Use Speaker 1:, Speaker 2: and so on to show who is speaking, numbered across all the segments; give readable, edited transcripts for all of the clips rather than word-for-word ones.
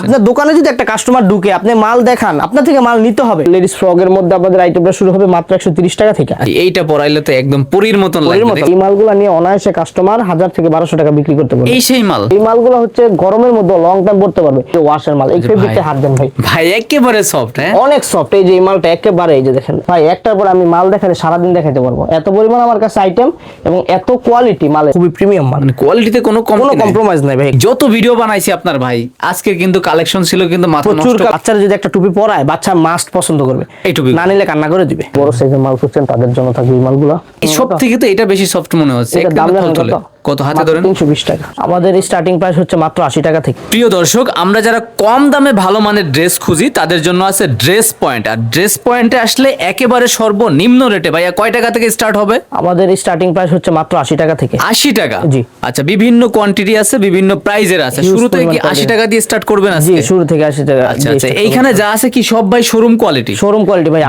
Speaker 1: আপনার দোকানে যদি একটা কাস্টমার ঢুকে আপনি মাল দেখান, আপনার থেকে মাল নিতে হবে। লেডিস ফ্রকের মধ্যে আমাদের আইটেমটা শুরু হবে মাত্র 130 টাকা থেকে।
Speaker 2: এইটা পরাইলে তো একদম পরীর মতন লাগবে।
Speaker 1: এই মালগুলো নিয়ে অনায়াসে কাস্টমার 1000 থেকে 1200 টাকা বিক্রি করতে পারবে।
Speaker 2: এই সেই মাল।
Speaker 1: এই মালগুলো হচ্ছে গরমের মধ্যে লং টাইম পরতে পারবে। ওয়াশের মাল, এই ফেব্রিকটা হাত দেন ভাই।
Speaker 2: ভাই একেবারে সফট, হ্যাঁ
Speaker 1: অনেক সফট। এই যে এই মালটা একেবারে, এই যে দেখেন ভাই, একটার পর আমি মাল দেখালে সারা দিন দেখাতে পারবো, এত পরিমাণ আমার কাছে আইটেম এবং এত কোয়ালিটি মাল, খুবই প্রিমিয়াম মাল।
Speaker 2: মানে কোয়ালিটিতে কোনো
Speaker 1: কম্প্রোমাইজ নাই ভাই।
Speaker 2: যত ভিডিও বানাইছি আপনার ভাই, আজকের কিন্তু কালেকশন ছিল কিন্তু মাথা
Speaker 1: প্রচুর।
Speaker 2: নষ্ট।
Speaker 1: বাচ্চারা যদি একটা টুপি পরায়, বাচ্চা মাস্ট পছন্দ করবে,
Speaker 2: এই টুপি
Speaker 1: না নিলে কান্না করে দিবে। বড় সাইজের মাল খুঁজছেন তাদের জন্য থাকবে এই মালগুলো।
Speaker 2: সব থেকে তো এটা বেশি সফট মনে হচ্ছে।
Speaker 1: এটার দাম জানেন কত?
Speaker 2: কত হাতে ধরেন?
Speaker 1: 320 টাকা। আমাদের স্টার্টিং প্রাইস হচ্ছে মাত্র 80 টাকা থেকে।
Speaker 2: প্রিয় দর্শক, আমরা যারা কম দামে ভালো মানের ড্রেস খুঁজি তাদের জন্য আছে ড্রেস পয়েন্ট। আর ড্রেস পয়েন্টে আসলে একেবারে সর্বনিম্ন রেটে ভাইয়া কয় টাকা থেকে স্টার্ট হবে?
Speaker 1: আমাদের স্টার্টিং প্রাইস হচ্ছে মাত্র 80 টাকা থেকে।
Speaker 2: 80 টাকা?
Speaker 1: জি।
Speaker 2: আচ্ছা, বিভিন্ন কোয়ান্টিটি আছে, বিভিন্ন প্রাইজের আছে। শুরুতে কি 80 টাকা দিয়ে স্টার্ট করবেন আজকে?
Speaker 1: জি, শুরু থেকে 80 টাকা।
Speaker 2: আচ্ছা আচ্ছা, এইখানে যা আছে কি সব ভাই শোরুম কোয়ালিটি?
Speaker 1: শোরুম কোয়ালিটি ভাই।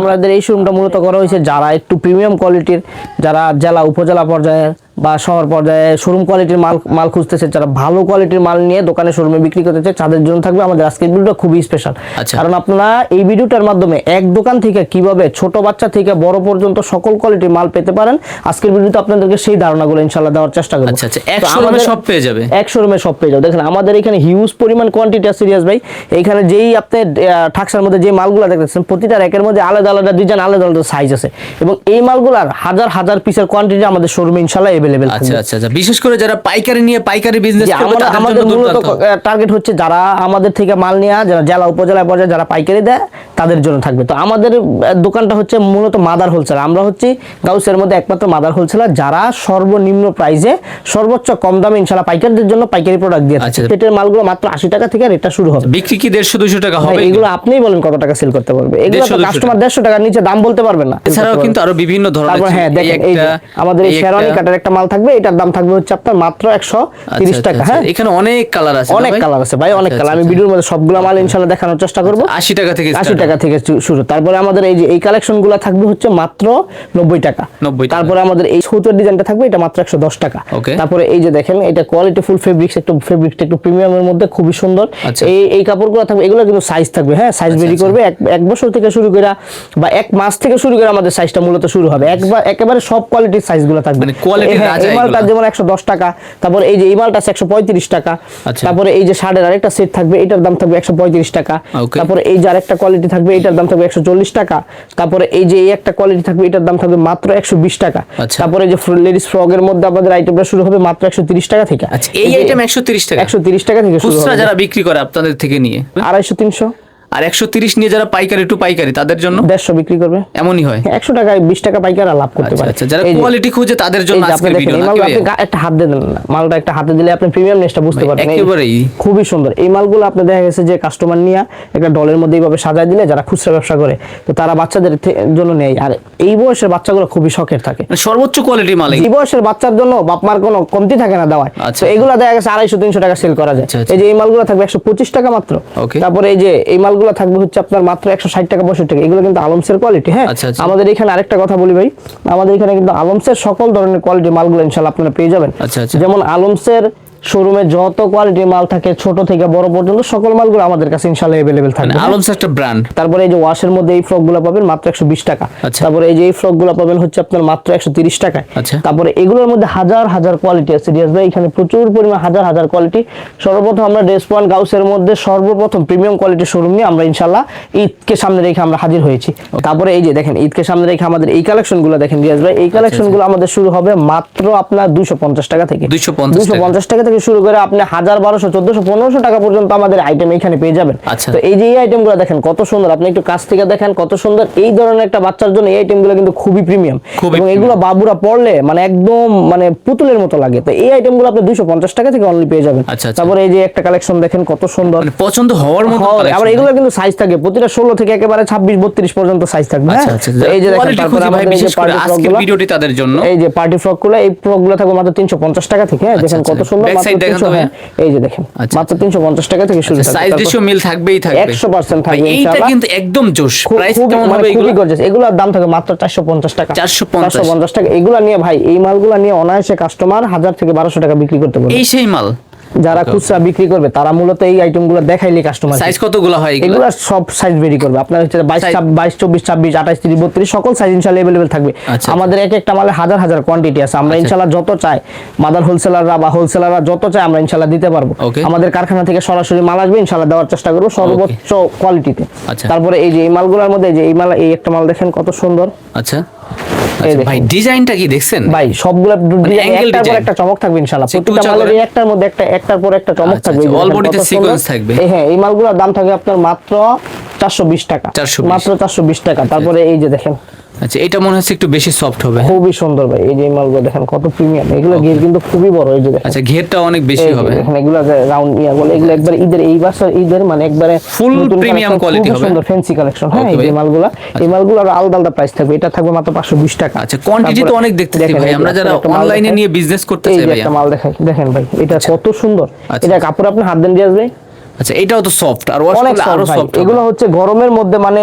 Speaker 1: আমাদের এই শোরুমটা মূলত করা হয়েছে যারা একটু প্রিমিয়াম কোয়ালিটির, যারা জেলা উপজেলা পর্যায়ে বা শহর পর্যায়ে শোরুম কোয়ালিটির মাল খুঁজতেছে, যারা ভালো কোয়ালিটির মাল নিয়ে দোকানে শোরুমে বিক্রি করতেছে, তাদের জন্য থাকবে আমাদের আজকের ভিডিওটা খুবই স্পেশাল। কারণ আপনারা এই ভিডিওটার মাধ্যমে এক দোকান থেকে কিভাবে ছোট বাচ্চা থেকে বড় পর্যন্ত সকল কোয়ালিটির মাল পেতে পারেন, আজকের ভিডিওতে আপনাদেরকে সেই ধারণাগুলো ইনশাআল্লাহ দেওয়ার চেষ্টা করব।
Speaker 2: আচ্ছা আচ্ছা, এক শোরুমে সব পেয়ে যাবে।
Speaker 1: এক শোরুমে সব পেয়ে যাবে। দেখেন আমাদের এখানে হিউজ পরিমাণ কোয়ান্টিটি আছে সিরিয়াস ভাই। এইখানে যেই আপনি ঠাকসার মধ্যে যে মালগুলো দেখতেছেন, প্রতিটা র্যাকের মধ্যে আলাদা আলাদা ডিজাইন, আলাদা আলাদা সাইজ আছে এবং এই মালগুলোর হাজার হাজার পিসের কোয়ান্টিটি আমাদের শোরুমে ইনশাআল্লাহ अवेलेबल থাকবে।
Speaker 2: আচ্ছা আচ্ছা, বিশেষ করে যারা পাইকারি নিয়ে পাইকারি বিজনেস করবে
Speaker 1: আমাদের মূলত টার্গেট হচ্ছে যারা আমাদের থেকে মাল নিয়ে যারা জেলা উপজেলা পর্যায়ে যারা পাইকারি দেয় তাদের জন্য থাকবে। তো আমাদের দোকানটা হচ্ছে মূলত মাদার হোলসেলার। আমরা হচ্ছে গাউসের মধ্যে একমাত্র মাদার হোলসেলার যারা সর্বনিম্ন প্রাইসে সর্বোচ্চ কম দামে ইনশাআল্লাহ পাইকারদের জন্য পাইকারি প্রোডাক্ট দিয়ে থাকে। সেটের মালগুলো মাত্র 80 টাকা থেকে রেটটা শুরু হবে।
Speaker 2: বিক্রি কি 150-200 টাকা হবে?
Speaker 1: এগুলো আপনিই বলেন কত টাকা সেল করতে পারবে। এগুলো তো কাস্টমার 150 টাকার নিচে দাম বলতে পারবে না।
Speaker 2: এছাড়াও কিন্তু আরো বিভিন্ন ধরনের।
Speaker 1: হ্যাঁ দেখেন, এই যে আমাদের এই শেরওয়ানি কাটার একটা মাল থাকবে, এটার দাম থাকবে হচ্ছে আপনার মাত্র 130 টাকা। হ্যাঁ,
Speaker 2: এখানে অনেক কালার আছে।
Speaker 1: অনেক কালার আছে ভাই, অনেক কালার। আমি ভিডিওর মধ্যে সবগুলো মাল ইনশাআল্লাহ দেখানোর চেষ্টা করব।
Speaker 2: 80 টাকা থেকে
Speaker 1: 80 টাকা থেকে শুরু। তারপরে আমাদের এই যে এই কালেকশনগুলো থাকবে হচ্ছে মাত্র 90 টাকা। তারপরে আমাদের এই সৌতের ডিজাইনটা থাকবে, এটা মাত্র 110 টাকা। তারপরে এই যে দেখেন, এটা কোয়ালিটি ফুল ফেব্রিক্স, ফেব্রিকটা একটু প্রিমিয়ামের মধ্যে খুবই সুন্দর। এই কাপড়গুলো থাকবে, এগুলো কিন্তু সাইজ থাকবে। হ্যাঁ, সাইজ ভেরি করবে। এক বছর থেকে শুরু করে বা এক মাস থেকে শুরু করে আমাদের সাইজটা মূলত শুরু হবে। একেবারে সব কোয়ালিটির সাইজগুলো থাকবে।
Speaker 2: মানে কোয়ালিটি রাজা।
Speaker 1: এই মালটা যেমন 110 টাকা। তারপরে এই যে এই মালটা 135 টাকা। তারপরে এই যে শার্টের আরেকটা সেট থাকবে, এটার দাম থাকবে 135 টাকা। তারপরে এই যে আরেকটা কোয়ালিটি থাকবে, এটার দাম থাকবে 140 টাকা। তারপরে এই যে এই একটা কোয়ালিটি থাকবে, এটার দাম থাকবে মাত্র 120 টাকা। তারপরে এই যে লেডিস ফ্রকের মধ্যে আমাদের আইটেমটা শুরু হবে মাত্র 130 টাকা থেকে।
Speaker 2: আচ্ছা, এই আইটেম 130 টাকা?
Speaker 1: 130 টাকা থেকে শুরু হবে।
Speaker 2: খুচরা যারা বিক্রি করে আপনাদের থেকে নিয়ে
Speaker 1: 250-300।
Speaker 2: আর 130 নিয়ে যারা পাইকারি টু পাইকারি তাদের জন্য
Speaker 1: 150 বিক্রি করবে।
Speaker 2: এমনই হয়।
Speaker 1: 100 টাকায় 20 টাকা পাইকারি লাভ করতে পারে।
Speaker 2: আচ্ছা, যারা কোয়ালিটি খুঁজে তাদের জন্য আজকের ভিডিও।
Speaker 1: আপনি একটা হাত দেন না, মালটা একটা হাতে দিলে আপনি প্রিমিয়ামনেসটা বুঝতে পারবেন।
Speaker 2: একেবারেই
Speaker 1: খুবই সুন্দর এই মালগুলো। আপনি দেখা গেছে যে কাস্টমার নিয়ে একটা ডলের মধ্যে এইভাবে সাজায় দিলে যারা খুচরা ব্যবসা করে, তো তারা বাচ্চাদের জন্য নেয়। আর এই বয়সের বাচ্চাগুলো খুবই শখের থাকে,
Speaker 2: সর্বোচ্চ কোয়ালিটি মাল।
Speaker 1: এই বয়সের বাচ্চার জন্য বাপ মার কোনো কমতি থাকে না দেওয়ায়। তো এগুলো দেখা গেছে 250-300 টাকা সেল করা যায়। এই যে এই মালগুলো থাকবে 125 টাকা মাত্র। তারপরে এই যে এই মালগুলো থাকবে হচ্ছে আপনার মাত্র 160 টাকা 65 টাকা। এগুলো কিন্তু আলমসের কোয়ালিটি। হ্যাঁ, আমাদের এখানে আরেকটা কথা বলি ভাই, আমাদের এখানে কিন্তু আলমসের সকল ধরনের কোয়ালিটি মালগুলো ইনশাআল্লাহ আপনারা পেয়ে যাবেন। যেমন আলমসের শোরুমে যত কোয়ালিটির মাল থাকে ছোট থেকে বড় পর্যন্ত সকল মালগুলো আমাদের কাছে ইনশাআল্লাহ अवेलेबल থাকবে।
Speaker 2: আলমস একটা ব্র্যান্ড।
Speaker 1: তারপরে এই যে ওয়াশের মধ্যে এই ফ্রকগুলো পাবেন মাত্র 120 টাকা। তারপরে এই যে এই ফ্রকগুলো পাবেন হচ্ছে আপনার মাত্র 130 টাকায়। তারপরে এগুলোর মধ্যে হাজার হাজার কোয়ালিটি আছে সিরিয়াস ভাই, এখানে প্রচুর পরিমাণ হাজার হাজার কোয়ালিটি। সর্বপ্রথম আমরা ড্রেস পয়েন্ট গাউসের মধ্যে সর্বপ্রথম প্রিমিয়াম কোয়ালিটির শোরুম নিয়ে আমরা ইনশাআল্লাহ ঈদকে সামনে রেখে আমরা হাজির হয়েছি। তারপরে এই যে দেখেন, ঈদকে সামনে রেখে আমাদের এই কালেকশনগুলো দেখেন রিয়াজ ভাই, এই কালেকশনগুলো আমাদের শুরু হবে মাত্র আপনার 250 টাকা থেকে। 250 টাকা থেকে শুরু করে আপনি 1000, 1200, 1400, 1500 টাকা পর্যন্ত আমাদের আইটেম এখানে পেয়ে যাবেন। তো এই যে এই আইটেমগুলো দেখেন কত সুন্দর, আপনি একটু কাছ থেকে দেখেন কত সুন্দর। এই ধরনের একটা বাচ্চার জন্য এই আইটেমগুলো কিন্তু খুবই প্রিমিয়াম এবং এগুলো বাবুরা পড়লে মানে একদম মানে পুতুলের মতো লাগে। তো এই আইটেমগুলো আপনি 250 টাকা থেকে অনলি পেয়ে যাবেন। তারপরে এই যে একটা কালেকশন দেখেন কত সুন্দর,
Speaker 2: পছন্দ হওয়ার মতো কালেকশন।
Speaker 1: আবার এগুলো কিন্তু সাইজ থাকে প্রতিটা 16 থেকে একেবারে 26, 32 পর্যন্ত সাইজ থাকবে। এই যে দেখেন, তারপরে আমাদের বিশেষ করে আজকের ভিডিওটি তাদের জন্য এই যে পার্টি ফ্রকগুলো, এই ফ্রকগুলো থাকবে মাত্র 350 টাকা থেকে। হ্যাঁ, দেখেন কত সুন্দর, মাত্র 300। এই যে দেখেন মাত্র 350 টাকা থেকে শুরু।
Speaker 2: সাইজ রেশিও মিল থাকবেই থাকবে,
Speaker 1: 100% থাকবে
Speaker 2: ইনশাআল্লাহ। এইটা কিন্তু একদম জোশ। প্রাইস কেমন হবে এগুলো?
Speaker 1: খুবই গর্জিয়াস। এগুলোর দাম থাকে মাত্র 450 টাকা। 450 টাকা। এগুলো নিয়ে ভাই, এই মালগুলো নিয়ে অনায়াসে কাস্টমার 1000 থেকে 1200 টাকা বিক্রি করতে পারবে।
Speaker 2: এই সেই মাল
Speaker 1: যারা খুচরা বিক্রি করবে তারা মূলত এই আইটেমগুলো দেখাইলে কাস্টমার।
Speaker 2: সাইজ কতগুলো হয়
Speaker 1: এগুলো? সব সাইজ ভেরি করবে, আপনার হচ্ছে 22 24 26 28 30 32 সকল সাইজ ইনশাআল্লাহ अवेलेबल থাকবে। আমাদের এক একটা মালে হাজার হাজার কোয়ান্টিটি আছে, আমরা ইনশাআল্লাহ যত চাই মাদার হোলসেলাররা বা হোলসেলাররা যত চাই আমরা ইনশাআল্লাহ দিতে পারবো। আমাদের কারখানা থেকে সরাসরি মাল আসবে, ইনশাআল্লাহ দেওয়ার চেষ্টা করব সর্বোচ্চ কোয়ালিটিতে। তারপরে এই যে এই মালগুলোর মধ্যে যে এই মাল, এই একটা মাল দেখেন কত সুন্দর।
Speaker 2: আচ্ছা ভাই ডিজাইনটা কি দেখছেন
Speaker 1: ভাই? সবগুলা একটার পর একটা চমক থাকবে ইনশাআল্লাহ, প্রত্যেকটা মালের একটার মধ্যে একটার পর একটা চমক থাকবে।
Speaker 2: অল বডিতে সিকোয়েন্স থাকবে।
Speaker 1: হ্যাঁ, এই মালগুলোর দাম থাকবে আপনার মাত্র 420 টাকা, মাত্র 420 টাকা। তারপরে এই যে দেখেন,
Speaker 2: আচ্ছা এটা মনে হচ্ছে একটু বেশি সফট হবে,
Speaker 1: খুবই সুন্দর ভাই। এই যে এই মালগুলো দেখেন কত প্রিমিয়াম, এগুলো ঘের কিন্তু খুবই বড়। এই যে দেখেন,
Speaker 2: আচ্ছা ঘেরটা অনেক বেশি হবে।
Speaker 1: দেখেন এগুলো রাউন্ড ইয়ার বলে, এগুলো একবার ঈদের এই বছর ঈদের মানে একবারে
Speaker 2: ফুল প্রিমিয়াম কোয়ালিটি হবে,
Speaker 1: সুন্দর ফ্যান্সি কালেকশন। হ্যাঁ, এই যে মালগুলো, এই মালগুলো আর আলাদা আলাদা প্রাইস থাকবে। এটা থাকবে মাত্র 520 টাকা।
Speaker 2: আচ্ছা কোয়ান্টিটি তো অনেক দেখতেছি ভাই, আমরা যারা অনলাইনে নিয়ে বিজনেস করতে চাই ভাই।
Speaker 1: একটা মাল দেখাই, দেখেন ভাই এটা কত সুন্দর। এটা কাপড় আপনি হাত দেন দিয়ে আসবে।
Speaker 2: আচ্ছা এটাও তো সফট, আর ওয়াশ করলে আরো সফট।
Speaker 1: এগুলো হচ্ছে গরমের মধ্যে মানে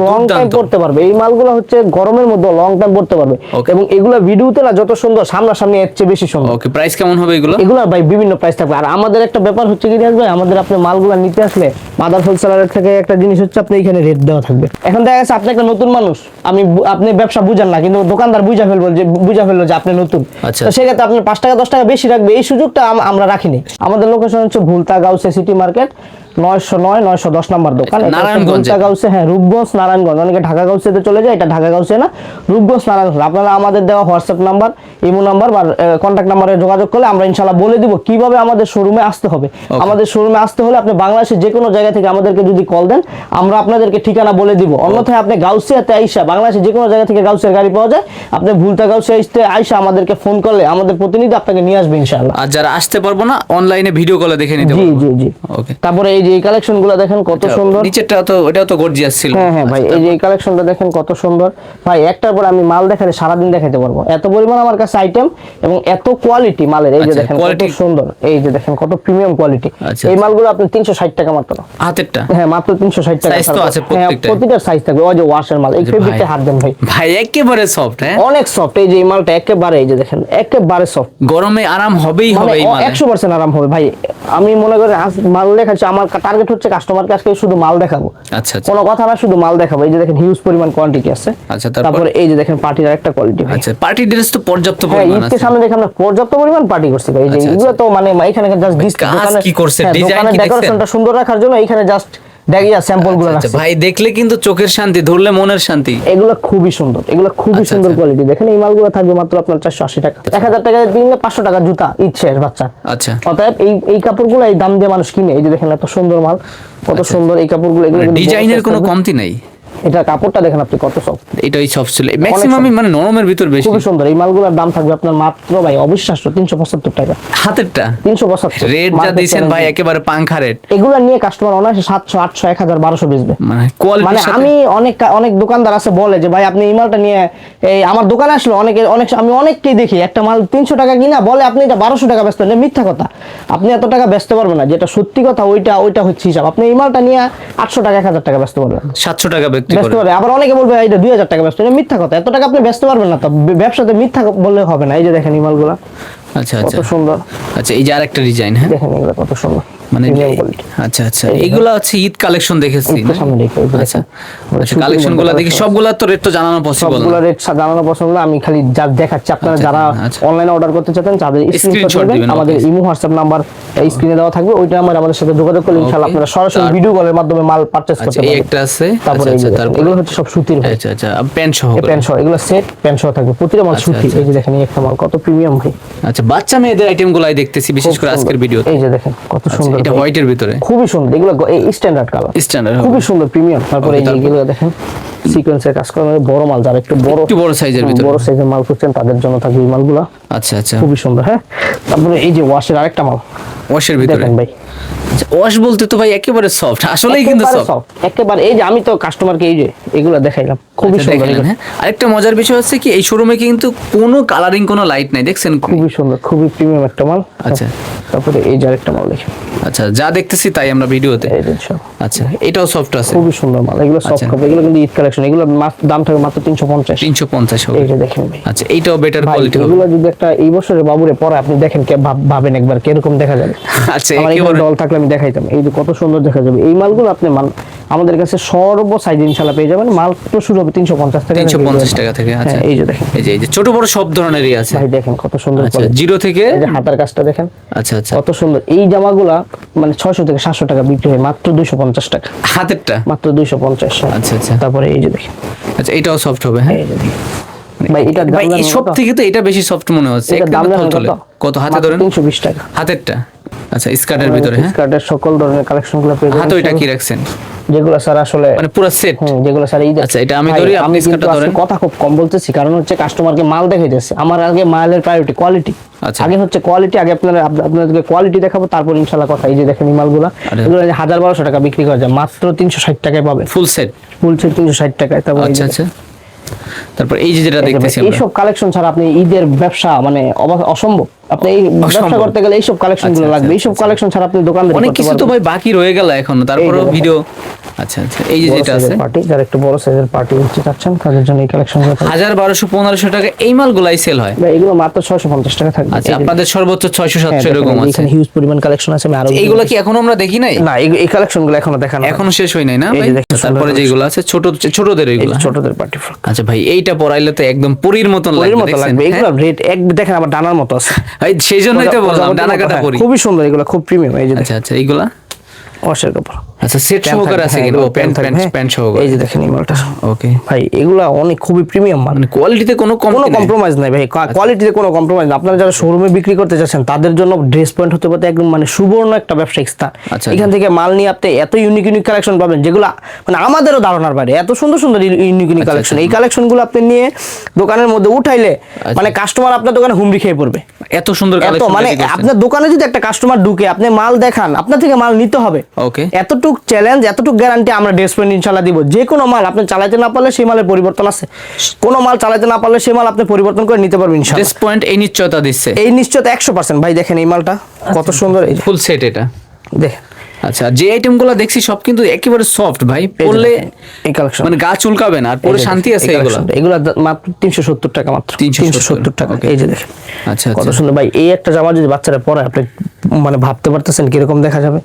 Speaker 1: লং টাইম পড়তে পারবে। এই মালগুলো হচ্ছে গরমের মধ্যে লং টাইম পড়তে পারবে, এবং এগুলো ভিডিওতে না যত সুন্দর, সামনাসামনি এর চেয়ে বেশি সুন্দর।
Speaker 2: ওকে, প্রাইস কেমন হবে এগুলো?
Speaker 1: এগুলো ভাই বিভিন্ন প্রাইস থাকবে। আর আমাদের একটা ব্যাপার হচ্ছে কি ভাই, আমাদের আপনি মালগুলো নিতে আসলে মাদার হোলসেলারের থেকে একটা জিনিস হচ্ছে আপনি এখানে রেট দেওয়া থাকবে। এখন দেখা গেছে আপনি একটা নতুন মানুষ, আপনি ব্যবসা বুঝেন না, কিন্তু দোকানদার বুঝা ফেললো যে আপনি নতুন, তো সেক্ষেত্রে আপনি 5 টাকা 10 টাকা বেশি রাখবে। এই সুযোগটা আমরা রাখিনি। আমাদের লোকেশন হচ্ছে Bhulta Ghause city market 909 910 number দোকান,
Speaker 2: নারায়ণগঞ্জ।
Speaker 1: হ্যাঁ, রূপগঞ্জ নারায়ণগঞ্জ। অনেকে ঢাকা গাউসেতে চলে যায়, এটা ঢাকা গাউসে না, রূপগঞ্জ নারায়ণগঞ্জ। আপনারা আমাদের দেওয়া হোয়াটসঅ্যাপ নাম্বার, ইমো নাম্বার বা কন্ট্যাক্ট নাম্বারে যোগাযোগ করলে আমরা ইনশাআল্লাহ বলে দিব কিভাবে আমাদের শোরুমে আসতে হবে। আমাদের শোরুমে আসতে হলে আপনি বাংলাদেশের যে কোনো জায়গা থেকে আমাদেরকে যদি কল দেন, আমরা আপনাদেরকে ঠিকানা বলে দিব। অন্যথায় আপনি গাউসিয়াতে আইসা, বাংলাদেশের যে কোনো জায়গা থেকে গাউসিয়ার গাড়ি পাওয়া যায়, আপনি ভুলতা গাউসিয়া আইসা আমাদেরকে ফোন করলে আমাদের প্রতিনিধি আপনাকে নিয়ে আসবে ইনশাআল্লাহ।
Speaker 2: আর যারা আসতে পারবো না, অনলাইনে ভিডিও কলে দেখে নিতে পারবো।
Speaker 1: জি জি জি। ওকে, তারপরে এই যে এই কালেকশনগুলো দেখেন কত সুন্দর।
Speaker 2: নিচেরটা তো ওটাও তো গর্জিয়াস ছিল।
Speaker 1: হ্যাঁ ভাই, এই যে এই কালেকশনটা দেখেন কত সুন্দর ভাই। একটার পর আমি মাল দেখালে সারা দিন দেখাতে পারবো, এত পরিমাণ আমার কাছে আইটেম এবং এত কোয়ালিটি মালের। এই যে দেখেন কত সুন্দর, এই যে দেখেন কত প্রিমিয়াম কোয়ালিটি। এই মালগুলো আপনি 360 টাকা মাত্র।
Speaker 2: হাতেরটা?
Speaker 1: হ্যাঁ, মাত্র 360 টাকা।
Speaker 2: সাইজ তো আছে প্রত্যেকটা,
Speaker 1: প্রতিটা সাইজ থাকবে। ওই যে ওয়াশের মাল, এই ফেব্রিকটা হাত দেন ভাই,
Speaker 2: ভাই একেবারে সফট। হ্যাঁ,
Speaker 1: অনেক সফট। এই যে এই মালটা একেবারে, এই যে দেখেন একেবারে সফট।
Speaker 2: গরমে আরাম হবেই হবে এই মালে,
Speaker 1: 100% আরাম হবে ভাই। আমি মনে করি মাল দেখাচ্ছি, আমার টার্গেট হচ্ছে কাস্টমারকে আজকে শুধু মাল দেখাবো।
Speaker 2: আচ্ছা,
Speaker 1: কোনো কথা না, শুধু মাল দেখাবো। এই যে দেখেন হিউজ পরিমাণ কোয়ান্টিটি আছে।
Speaker 2: আচ্ছা,
Speaker 1: তারপরে এই যে দেখেন পার্টির একটা কোয়ালিটি।
Speaker 2: আচ্ছা, পার্টি ড্রেস তো পর্যাপ্ত পরিমাণ আছে।
Speaker 1: ঈদের সামনে দেখেন আমরা পর্যাপ্ত পরিমাণ পার্টি করছি ভাই। এই যে এগুলো তো মানে এখানে জাস্ট
Speaker 2: দোকানে কি করছে, ডিজাইন কি
Speaker 1: ডেকোরেশনটা সুন্দর রাখার জন্য এখানে জাস্ট দেখিয়া স্যাম্পলগুলো
Speaker 2: রাখছে ভাই। দেখলে কিন্তু চোখের শান্তি, ধরলে মনের শান্তি।
Speaker 1: এগুলো খুবই সুন্দর, এগুলো খুবই সুন্দর কোয়ালিটি। দেখেন এই মালগুলো থাকবে মাত্র আপনার 480 টাকা। 1000 টাকা দিলে 500 টাকা জুতা ঈদ শেষ বাচ্চা।
Speaker 2: আচ্ছা,
Speaker 1: অতএব এই কাপড়গুলো এই দাম দিয়ে মানুষ কিনে। এই যে দেখেন এত সুন্দর মাল, কত সুন্দর এই কাপড়গুলো। এগুলো
Speaker 2: ডিজাইনের কোনো কমতি নাই।
Speaker 1: এটা কাপড়টা দেখেন আপনি কত সফট।
Speaker 2: এটাই সফট ছিল, ম্যাক্সিমাম মানে নরমের ভিতর বেশি।
Speaker 1: খুব সুন্দর। এই মালগুলোর দাম থাকবে আপনার মাত্র ভাই অবিশ্বাস্য 375 টাকা।
Speaker 2: হাতেরটা
Speaker 1: 375
Speaker 2: রেট যা দিবেন ভাই, একেবারে পাংখা রেট।
Speaker 1: এগুলা নিয়ে কাস্টমার অনায়াসে 700 800 1000 1200 বেচবে। মানে আমি অনেক দোকানদার আছে বলে যে ভাই আপনি এই মালটা নিয়ে এই আমার দোকানে আসলে আমি অনেককেই দেখি একটা মাল 300 টাকা কিনা বলে আপনি এটা 1200 টাকা বেচতেন। এটা মিথ্যা কথা। আপনি এত টাকা বেচতে পারবেন না, যেটা সত্যি কথা ওইটা হচ্ছে হিসাব। আপনি এই মালটা নিয়ে 800 টাকা 1000 টাকা বেচতে পারবেন,
Speaker 2: 700 টাকা বেচতে
Speaker 1: পারবেন। আবার অনেকে বলবে এটা 2000 টাকা বেচতে, এটা মিথ্যা কথা। এত টাকা আপনি বেচতে পারবেন না, তো ব্যবসাতে মিথ্যা বললে হবে না। এই যে দেখেন এই মালগুলো
Speaker 2: আচ্ছা
Speaker 1: কত সুন্দর।
Speaker 2: আচ্ছা, এই যে আরেকটা ডিজাইন। হ্যাঁ,
Speaker 1: দেখেন এগুলো কত সুন্দর
Speaker 2: মানে আচ্ছা এইগুলা হচ্ছে ঈদ কালেকশন দেখেছি। আচ্ছা, কালেকশনগুলো দেখি সবগুলা তো রেট তো জানানো পসিবল না।
Speaker 1: সবগুলা রেট জানানো পসিবল না, আমি খালি যা দেখাচ্ছি। আপনারা যারা অনলাইনে অর্ডার করতে চান তাদের স্ক্রিনশট দিবেন। আমাদের ইমো হোয়াটসঅ্যাপ নাম্বার স্ক্রিনে দেওয়া থাকবে, ওইটা আমাদের সাথে যোগাযোগ করলে ইনশাআল্লাহ আপনারা সরাসরি ভিডিও কলের মাধ্যমে মাল পারচেজ করতে পারবেন।
Speaker 2: এই একটা আছে।
Speaker 1: তারপরে এগুলো হচ্ছে সব সুতির।
Speaker 2: আচ্ছা, প্যান্ট সহ এগুলো
Speaker 1: সেট প্যান্ট সহ থাকবে, প্রতিটা মাল সুতি। এই যে দেখেন এই একটা মাল কত প্রিমিয়াম ভাই।
Speaker 2: আচ্ছা, বাচ্চা মেয়েদের আইটেমগুলাই দেখতেছি বিশেষ করে আজকের ভিডিওতে।
Speaker 1: এই যে দেখেন কত সুন্দর,
Speaker 2: এটা হোয়াইটের ভিতরে
Speaker 1: খুবই সুন্দর। এগুলো স্ট্যান্ডার্ড কালার, খুবই সুন্দর প্রিমিয়াম। তারপরে এই যেগুলো দেখেন সিকোয়েন্সের কাজ করা, বড় মাল, যারা একটু বড় সাইজের ভিতরে বড় সাইজের মাল খুঁজছেন তাদের জন্য থাকবে এই মালগুলো।
Speaker 2: আচ্ছা,
Speaker 1: খুবই সুন্দর। হ্যাঁ, তারপরে এই যে ওয়াশের আরেকটা মাল,
Speaker 2: ওয়াশের ভিতরে
Speaker 1: দেখেন ভাই
Speaker 2: ওয়াশ বলতে তো ভাই একেবারে সফট, আসলেই কিন্তু
Speaker 1: একেবারে
Speaker 2: সফট।
Speaker 1: soft, একেবারে এই যে আমি তো কাস্টমারকে এই যে এগুলো দেখাইলাম, খুবই সুন্দর এগুলো।
Speaker 2: হ্যাঁ, আরেকটা মজার বিষয় হচ্ছে কি এই শোরুমে কিন্তু কোনো কালারিং, কোনো লাইট নাই, দেখছেন?
Speaker 1: খুবই সুন্দর, খুবই প্রিমিয়াম একটা মাল।
Speaker 2: আচ্ছা।
Speaker 1: তারপরে এই যে আরেকটা মাল দেখেন,
Speaker 2: আচ্ছা, যা দেখতেছি তাই আমরা ভিডিওতে।
Speaker 1: এই যে সব
Speaker 2: আচ্ছা, এটাও সফট আছে,
Speaker 1: খুবই সুন্দর মাল, এগুলো সফট
Speaker 2: আচ্ছা।
Speaker 1: কপি, এগুলো কিন্তু ঈদ কালেকশন, এগুলো দাম থাকবে মাত্র 350।
Speaker 2: 350 হবে।
Speaker 1: এই যে দেখেন ভাই,
Speaker 2: আচ্ছা, এইটাও বেটার
Speaker 1: ভাই
Speaker 2: কোয়ালিটি হবে।
Speaker 1: এগুলো যদি একটা এই বছরে বাবুরে পরে আপনি দেখেন কে ভাবেন একবার কিরকম দেখা যাবে।
Speaker 2: আচ্ছা,
Speaker 1: আমার এখানে
Speaker 2: একেবারে
Speaker 1: ডল থাকলে আমি দেখাইতাম, এই যে কত সুন্দর দেখা যাবে। এই মালগুলো আপনি আমাদের কাছে সর্ব সাইজ ইনশাআল্লাহ পেয়ে যাবেন। মাল তো শুরু হবে 350 টাকা,
Speaker 2: 350 টাকা থেকে। আচ্ছা,
Speaker 1: হ্যাঁ, এই যে দেখেন,
Speaker 2: এই যে ছোট বড় সব ধরনেরই আছে।
Speaker 1: ভাই দেখেন কত সুন্দর
Speaker 2: আচ্ছা,
Speaker 1: quality।
Speaker 2: জিরো থেকে।
Speaker 1: এই যে হাতার কাজটা দেখেন,
Speaker 2: আচ্ছা আচ্ছা,
Speaker 1: কত সুন্দর। এই জামাগুলা মানে 600 থেকে 700 টাকা বিক্রি হয়, মাত্র 250 টাকা,
Speaker 2: হাতেরটা।
Speaker 1: মাত্র 250।
Speaker 2: আচ্ছা আচ্ছা,
Speaker 1: তারপরে এই যে দেখেন,
Speaker 2: আচ্ছা এটাও সফট হবে। হ্যাঁ
Speaker 1: এই যে দেখেন ভাই, এটা দাম
Speaker 2: ভাই, এই
Speaker 1: জানেন
Speaker 2: সব
Speaker 1: কত?
Speaker 2: থেকে তো এটা বেশি সফট মনে হচ্ছে।
Speaker 1: এটার দাম জানেন
Speaker 2: থলথলে। কত হাতে
Speaker 1: মাত্র
Speaker 2: ধরেন?
Speaker 1: 320 টাকা।
Speaker 2: হাতেরটা। আচ্ছা, স্কার্টের ভিতরে। হ্যাঁ,
Speaker 1: স্কার্টের সকল ধরনের কালেকশন গুলো পেয়ে যাবেন।
Speaker 2: হাতে ওইটা কি রাখছেন?
Speaker 1: যেগুলো স্যার আসলে
Speaker 2: মানে পুরো সেট।
Speaker 1: যেগুলো স্যার এই
Speaker 2: আচ্ছা, এটা আমি
Speaker 1: ভাই,
Speaker 2: ধরি, আপনি
Speaker 1: কিন্তু
Speaker 2: স্কার্টটা
Speaker 1: আজকে
Speaker 2: ধরেন।
Speaker 1: কথা খুব কম বলতেছি, কারণ হচ্ছে কাস্টমারকে মাল দেখাইতেছে। আমার আগে মালের প্রায়োরিটি কোয়ালিটি।
Speaker 2: আচ্ছা।
Speaker 1: আগে হচ্ছে কোয়ালিটি, আগে আপনাদেরকে কোয়ালিটি দেখাবো, তারপর ইনশাআল্লাহ কথা। এই যে দেখেন এই মালগুলো,
Speaker 2: আরে।
Speaker 1: এগুলো 1000-1200 টাকা বিক্রি করা যায়, মাত্র 360 টাকায় পাবে।
Speaker 2: Full set.
Speaker 1: ফুল সেট 360 টাকায়। তারপর এই যে
Speaker 2: আচ্ছা আচ্ছা, তারপর এই যে যেটা
Speaker 1: এই যে
Speaker 2: দেখতেছি
Speaker 1: ভাই,
Speaker 2: আমরা।
Speaker 1: এইসব কালেকশন ছাড়া আপনি ঈদের ব্যবসা মানে অসম্ভব। আপনি এই ব্যবসা
Speaker 2: অসম্ভব।
Speaker 1: করতে গেলে এইসব কালেকশন গুলো
Speaker 2: আচ্ছা,
Speaker 1: লাগবে।
Speaker 2: আচ্ছা,
Speaker 1: এইসব
Speaker 2: আচ্ছা।
Speaker 1: কালেকশন ছাড়া আপনি দোকানদারি
Speaker 2: অনেক
Speaker 1: করতে
Speaker 2: কিছু তো
Speaker 1: পারবেন
Speaker 2: ভাই বাকি রয়ে গেল এখনো, তারপরে
Speaker 1: দেখেন।
Speaker 2: ভিডিও। আচ্ছা আচ্ছা, এই যে যেটা আছে
Speaker 1: পার্টি, যারা একটু বড় সাইজের পার্টি হচ্ছে চাচ্ছেন তাদের জন্য এই কালেকশন গুলো থাকবে।
Speaker 2: 1200-1500 টাকা এই মালগুলাই সেল হয়।
Speaker 1: ভাই, এগুলো মাত্র 650 টাকা থাকবে।
Speaker 2: আচ্ছা,
Speaker 1: এই যে
Speaker 2: আপনাদের সর্বোচ্চ 600-700 এরকম
Speaker 1: দেখেন,
Speaker 2: আছে।
Speaker 1: এখানে হিউজ পরিমাণ কালেকশন আছে। আমি আরো
Speaker 2: এইগুলা কি এখনো আমরা দেখি নাই?
Speaker 1: না, এই কালেকশন গুলো এখনো দেখানো হয়নি।
Speaker 2: এখনো শেষ হয় নাই না
Speaker 1: এই
Speaker 2: ভাই?
Speaker 1: যে দেখেন,
Speaker 2: তারপরে
Speaker 1: সুন্দর
Speaker 2: যেগুলো আছে ছোটদের
Speaker 1: এই যে
Speaker 2: এইগুলা।
Speaker 1: ছোটদের পার্টি ফ্রক
Speaker 2: আচ্ছা ভাই, এইটা পরাইলে তো একদম পরীর মতন
Speaker 1: এর
Speaker 2: লাগবে,
Speaker 1: মতো
Speaker 2: দেখছেন?
Speaker 1: লাগবে। এগুলো
Speaker 2: হ্যাঁ?
Speaker 1: রেট এক দেখেন, আবার ডানার মতো আছে।
Speaker 2: ভাই, সেই জন্যই তো বললাম
Speaker 1: প্রজাপতির
Speaker 2: ডানা
Speaker 1: মতো,
Speaker 2: কাটা
Speaker 1: হ্যাঁ,
Speaker 2: পরি।
Speaker 1: খুবই সুন্দর, এগুলো খুব প্রিমিয়াম। এই যে
Speaker 2: আচ্ছা
Speaker 1: দেখেন
Speaker 2: আচ্ছা, এইগুলা
Speaker 1: ওয়াশের কাপড়।
Speaker 2: আচ্ছা, সেট সহকারে আছে কিন্তু প্যান্ট সহকারে।
Speaker 1: এই যে দেখেন এই মালটা,
Speaker 2: ওকে
Speaker 1: ভাই এগুলা অনেক খুবই প্রিমিয়াম মাল।
Speaker 2: মানে কোয়ালিটিতে কোনো
Speaker 1: কোনো
Speaker 2: কমতি নাই।
Speaker 1: কম্প্রোমাইজ নাই ভাই, কোয়ালিটিতে কোনো কম্প্রোমাইজ নাই। আপনারা যারা শোরুমে বিক্রি করতে যাচ্ছেন তাদের জন্য ড্রেস পয়েন্ট হতে পারে একদম মানে সুবর্ণ একটা ব্যবসায়িক স্থান।
Speaker 2: আচ্ছা।
Speaker 1: এখান থেকে মাল নিয়ে আপনি এত ইউনিক কালেকশন পাবেন, যেগুলো মানে আমাদেরও ধারণার বাইরে। এত সুন্দর সুন্দর ইউনিক কালেকশন, এই কালেকশনগুলো আপনি নিয়ে দোকানের মধ্যে উঠাইলে মানে কাস্টমার আপনার দোকানে হুমড়ি খেয়ে পড়বে।
Speaker 2: এত সুন্দর
Speaker 1: এত
Speaker 2: কালেকশন
Speaker 1: মানে আপনার দোকানে যদি একটা কাস্টমার ঢুকে আপনি মাল দেখান, আপনার থেকে মাল নিতে হবে।
Speaker 2: ওকে,
Speaker 1: এতটুক চ্যালেঞ্জ, এতটুক গ্যারান্টি আমরা ড্রেস পয়েন্ট ইনশাআল্লাহ দিব। যে কোনো মাল আপনি চালাতে না পারলে সেই মালের পরিবর্তন আছে। কোনো মাল চালাতে না পারলে সেই মাল আপনি পরিবর্তন করে নিতে পারবেন ইনশাআল্লাহ।
Speaker 2: ড্রেস পয়েন্ট এই নিশ্চয়তা দিচ্ছে।
Speaker 1: এই নিশ্চয়তা 100%। ভাই দেখেন এই মালটা কত সুন্দর, এই যে
Speaker 2: ফুল সেট এটা।
Speaker 1: দেখেন
Speaker 2: আচ্ছা, যে আইটেমগুলো দেখছি সব কিন্তু একেবারে সফট ভাই, পরলে
Speaker 1: এই কালেকশন
Speaker 2: মানে গা চুলকাবে না, আর পরে শান্তি আছে এগুলো।
Speaker 1: এগুলো মাত্র 370 টাকা, মাত্র 370 টাকা। এই যে দেখেন
Speaker 2: আচ্ছা
Speaker 1: কত
Speaker 2: আচ্ছা,
Speaker 1: সুন্দর ভাই। এই একটা জামা যদি বাচ্চারা পরে আপনি মানে ভাবতে পারতেছেন কিরকম দেখা যাবে।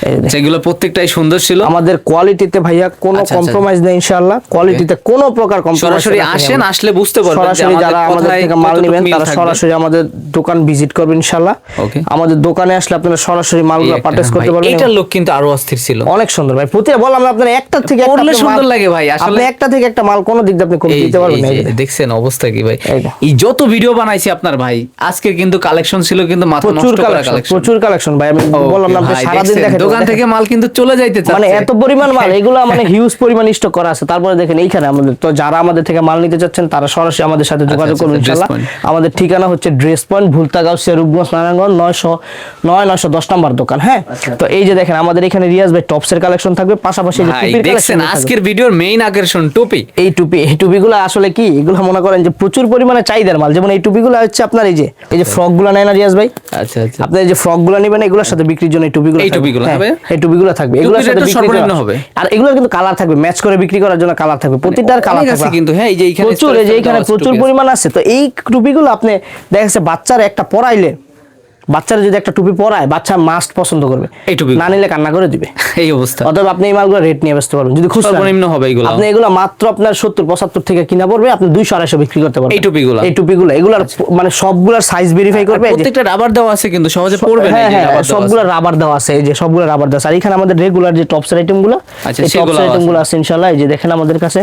Speaker 1: এই যে দেখেন,
Speaker 2: সেগুলো প্রত্যেকটাই সুন্দর ছিল।
Speaker 1: আমাদের কোয়ালিটিতে ভাইয়া কোনো
Speaker 2: আচ্ছা, আচ্ছা।
Speaker 1: কম্প্রোমাইজ নেই ইনশাআল্লাহ। কোয়ালিটিতে কোনো প্রকার কম্প্রোমাইজ
Speaker 2: সরাসরি আসেন, আসলে বুঝতে পারবেন যে
Speaker 1: সরাসরি যারা আমাদের
Speaker 2: কোথায়
Speaker 1: থেকে মাল
Speaker 2: কতটুকু
Speaker 1: নেবেন
Speaker 2: মিল
Speaker 1: তারা
Speaker 2: থাকবে।
Speaker 1: সরাসরি আমাদের দোকান ভিজিট করবেন ইনশাআল্লাহ।
Speaker 2: ওকে।
Speaker 1: আমাদের দোকানে আসলে আপনারা সরাসরি মালগুলো
Speaker 2: এই
Speaker 1: পারচেজ
Speaker 2: একটা,
Speaker 1: করতে
Speaker 2: ভাই,
Speaker 1: পারবেন।
Speaker 2: এইটার লোক কিন্তু আরো অস্থির ছিল।
Speaker 1: অনেক সুন্দর ভাই, প্রতিটা বললাম আপনার একটা থেকে একটা
Speaker 2: পরলে
Speaker 1: আপনি
Speaker 2: সুন্দর
Speaker 1: মাল-
Speaker 2: লাগে ভাই, আসলে।
Speaker 1: আপনি একটা থেকে একটা মাল কোনো দিক দিয়ে আপনি কম
Speaker 2: এই
Speaker 1: দিতে
Speaker 2: যে-
Speaker 1: পারবেন
Speaker 2: এই
Speaker 1: না। এই
Speaker 2: যে
Speaker 1: যে
Speaker 2: দেখছেন অবস্থা কি ভাই,
Speaker 1: এই যে।
Speaker 2: এই যত ভিডিও বানাইছি আপনার ভাই, আজকে কিন্তু কালেকশন ছিল কিন্তু মাথা
Speaker 1: প্রচুর
Speaker 2: নষ্ট করা
Speaker 1: কালেকশন,
Speaker 2: কালেকশন।
Speaker 1: প্রচুর কালেকশন ভাই। আমি বললাম না আপনি সারাদিন দেখেন
Speaker 2: দোকান থেকে মাল কিন্তু চলে যাইতে
Speaker 1: মানে
Speaker 2: চাচ্ছে।
Speaker 1: এত পরিমাণ মাল, এগুলো মানে হিউজ পরিমাণ স্টক করা আছে। তারপরে দেখেন এইখানে আমাদের তো যারা আমাদের থেকে মাল নিতে চাচ্ছেন তারা সরাসরি আমাদের সাথে যোগাযোগ
Speaker 2: আচ্ছা,
Speaker 1: করবেন
Speaker 2: আচ্ছা,
Speaker 1: ইনশাআল্লাহ।
Speaker 2: Dress Point।
Speaker 1: আমাদের ঠিকানা হচ্ছে ড্রেস পয়েন্ট, ভুলতাগাঁও, শেরুপগঞ্জ, নারায়ণগঞ্জ 910 নম্বর দোকান। হ্যাঁ, তো এই যে দেখেন আমাদের এখানে রিয়াজ ভাই টপসের কালেকশন থাকবে, পাশাপাশি এই যে
Speaker 2: ভাই
Speaker 1: টুপির
Speaker 2: দেখছেন
Speaker 1: কালেকশন থাকবে।
Speaker 2: আজকের ভিডিওর মেইন আকর্ষণ টুপি।
Speaker 1: এই টুপিগুলো আসলে কি, এগুলো মনে করেন যে প্রচুর পরিমাণে চাহিদার মাল। যেমন এই টুপিগুলো হচ্ছে আপনার এই যে ফ্রক গুলো নেয় না রিয়াজ ভাই,
Speaker 2: আচ্ছা আচ্ছা,
Speaker 1: আপনি এই যে ফ্রক গুলো নেবেন এগুলোর সাথে বিক্রির জন্য এই টুপিগুলো
Speaker 2: এই টুপিগুলো
Speaker 1: থাকবে।
Speaker 2: হবে?
Speaker 1: হ্যাঁ, এই টুপিগুলো থাকবে, এগুলোর
Speaker 2: টুপির
Speaker 1: সাথে
Speaker 2: রেটও
Speaker 1: বিক্রি
Speaker 2: সর্বনিম্ন
Speaker 1: করা
Speaker 2: হবে।
Speaker 1: আর এগুলোর কিন্তু কালার থাকবে, ম্যাচ করে বিক্রি করার জন্য কালার থাকবে, প্রতিটার কালার
Speaker 2: অনেক আছে
Speaker 1: থাকবে
Speaker 2: কিন্তু। হ্যাঁ, এই যে এখানে
Speaker 1: প্রচুর, এই যে এখানে প্রচুর পরিমাণ আছে। তো এই টুপিগুলো আপনি দেখা যাচ্ছে বাচ্চার একটা পরাইলে, বাচ্চারা যদি একটা টুপি পরায় বাচ্চা মাস্ট পছন্দ করবে,
Speaker 2: এই টুপি
Speaker 1: না নিলে কান্না করে দিবে।
Speaker 2: এই অবস্থা।
Speaker 1: অতএব আপনি এই মালগুলো রেট নিয়ে বেচতে পারবেন যদি খুচরা
Speaker 2: সর্বনিম্ন হবে এগুলো।
Speaker 1: আপনি এগুলো মাত্র আপনার 70-75 থেকে কিনা পড়বে, আপনি 200-250 বিক্রি করতে পারবেন
Speaker 2: এই টুপিগুলো?
Speaker 1: এই টুপিগুলো এগুলার মানে সবগুলার সাইজ ভেরিফাই করবে। এই যে-
Speaker 2: প্রত্যেকটা রাবার দেওয়া আছে কিন্তু সহজে পড়বে না।
Speaker 1: হ্যাঁ
Speaker 2: এই যে
Speaker 1: হ্যাঁ,
Speaker 2: রাবার দেওয়া
Speaker 1: সবগুলো
Speaker 2: আছে।
Speaker 1: রাবার দেওয়া আছে, এই যে সবগুলো রাবার দেওয়া আছে। আর এখানে আমাদের রেগুলার যে টপসের আইটেমগুলো,
Speaker 2: আচ্ছা,
Speaker 1: এই
Speaker 2: সেগুলো
Speaker 1: টপসের আইটেমগুলো আছে ইনশাআল্লাহ। এই যে দেখেন আমাদের কাছে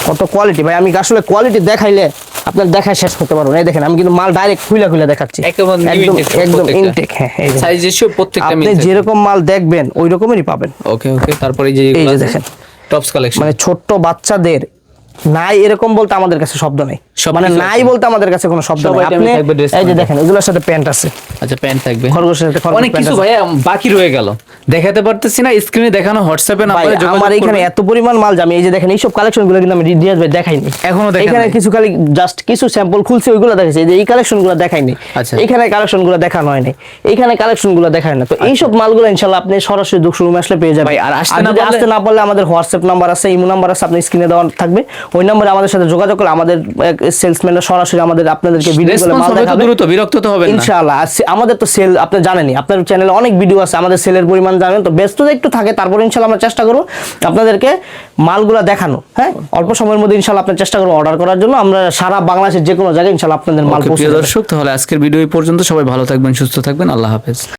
Speaker 1: কত কোয়ালিটি ভাই, আমি আসলে কোয়ালিটি দেখাইলে আপনার দেখায় শেষ করতে পারবো না। এই দেখেন আমি কিন্তু মাল ডাইরেক্ট খুলে দেখাচ্ছি,
Speaker 2: একেবারে new
Speaker 1: একদম
Speaker 2: intake
Speaker 1: একদম
Speaker 2: প্রত্যেকটা।
Speaker 1: ইনটেক। হ্যাঁ, এই যে
Speaker 2: সাইজ রেশিও প্রত্যেকটা
Speaker 1: আপনি
Speaker 2: মিলছে।
Speaker 1: যেরকম মাল দেখবেন ওই রকমেরই পাবেন।
Speaker 2: ওকে ওকে, তারপরে এই যে
Speaker 1: এই
Speaker 2: এগুলো
Speaker 1: যে
Speaker 2: আছে,
Speaker 1: দেখেন
Speaker 2: টপস কালেকশন।
Speaker 1: মানে ছোট্ট বাচ্চাদের নাই এরকম বলতে আমাদের কাছে শব্দ নেই,
Speaker 2: সব
Speaker 1: মানে
Speaker 2: কিছু
Speaker 1: নাই
Speaker 2: আছে।
Speaker 1: বলতে আমাদের কাছে কোনো শব্দ
Speaker 2: সব
Speaker 1: নেই।
Speaker 2: item
Speaker 1: আপনি
Speaker 2: থাকবে dress
Speaker 1: এই যে
Speaker 2: point-এ।
Speaker 1: দেখেন এগুলোর সাথে প্যান্ট আছে,
Speaker 2: আচ্ছা প্যান্ট থাকবে,
Speaker 1: খরগোশের সাথে খরগোশ
Speaker 2: অনেক
Speaker 1: প্যান্ট
Speaker 2: কিছু
Speaker 1: আছে।
Speaker 2: ভাইয়া বাকি রয়ে গেল, দেখাতে পারতেছি না, স্ক্রিনে দেখানো, হোয়াটসঅ্যাপে
Speaker 1: ভাই
Speaker 2: নাম্বারে যোগাযোগ
Speaker 1: আমার এখানে
Speaker 2: করবেন।
Speaker 1: এত পরিমাণ মাল যে আমি এই যে দেখেন এইসব কালেকশন গুলো কিন্তু আমি রিয়াজ ভাই দেখাইনি
Speaker 2: এখনো দেখান
Speaker 1: এখানে
Speaker 2: নাই।
Speaker 1: কিছু খালি জাস্ট কিছু স্যাম্পল খুলছি ওইগুলো দেখাইছি, এই যে এই কালেকশন গুলো দেখাইনি,
Speaker 2: আচ্ছা।
Speaker 1: এখানে কালেকশন গুলো দেখানো হয়নি, এইখানে কালেকশন গুলো দেখায় না। তো এইসব মালগুলো ইনশাআল্লাহ আপনি সরাসরি শোরুমে আসলে পেয়ে যাবেন।
Speaker 2: ভাই, আর আসতে
Speaker 1: আর
Speaker 2: না
Speaker 1: যদি
Speaker 2: পারলে-
Speaker 1: আসতে না পারলে আমাদের হোয়াটসঅ্যাপ নাম্বার আছে, ইমো নাম্বার আছে, আপনি স্ক্রিনে দেওয়া থাকবে, ওই নম্বরে আমাদের সাথে যোগাযোগ করলে আমাদের সেলসম্যানরা সরাসরি আপনাদেরকে ভিডিও করে
Speaker 2: রেসপন্স
Speaker 1: মাল
Speaker 2: হবে তো
Speaker 1: দেখাবে
Speaker 2: দ্রুত, বিরক্ত তো হবেন না।
Speaker 1: ইনশাআল্লাহ। আর আমাদের তো সেল আপনি জানেনই, আপনার চ্যানেলে অনেক ভিডিও আছে, আমাদের সেলের পরিমাণ জানেন, তো ব্যস্ততা একটু থাকে, তারপর ইনশাআল্লাহ আমরা চেষ্টা করবো আপনাদেরকে মালগুলা দেখানো। হ্যাঁ, অল্প সময়ের মধ্যে ইনশাআল্লাহ আপনার চেষ্টা করবো অর্ডার করার জন্য। আমরা সারা বাংলাদেশের যে কোনো জায়গায় ইনশাআল্লাহ আপনাদের মাল
Speaker 2: ওকে,
Speaker 1: পৌঁছে
Speaker 2: প্রিয়
Speaker 1: দেব।
Speaker 2: দর্শক, তাহলে আজকের ভিডিও এই পর্যন্ত। সবাই ভালো থাকবেন, সুস্থ থাকবেন, আল্লাহ হাফেজ।